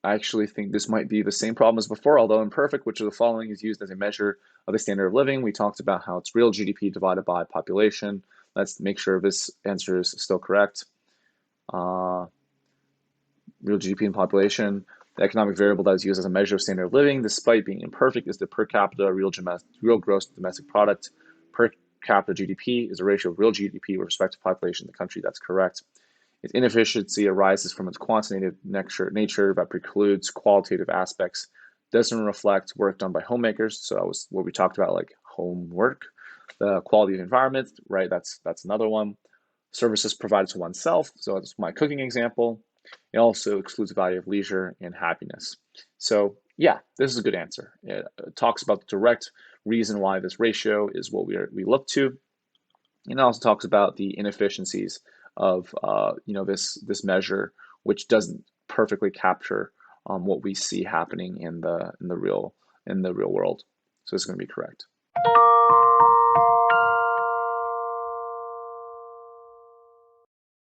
I actually think this might be the same problem as before, although imperfect, which of the following is used as a measure of the standard of living. We talked about how it's real GDP divided by population. Let's make sure this answer is still correct. Uh, Real GDP and population. The economic variable that is used as a measure of standard of living, despite being imperfect, is the per capita real gross domestic product. Per capita GDP is a ratio of real GDP with respect to population in the country. That's correct. Its inefficiency arises from its quantitative nature that precludes qualitative aspects, doesn't reflect work done by homemakers. So that was what we talked about, like homework. The quality of the environment, right? That's another one. Services provided to oneself. So that's my cooking example. It also excludes the value of leisure and happiness. So yeah, this is a good answer. It talks about the direct reason why this ratio is what we look to, and it also talks about the inefficiencies of this measure, which doesn't perfectly capture what we see happening in the real world. So it's going to be correct.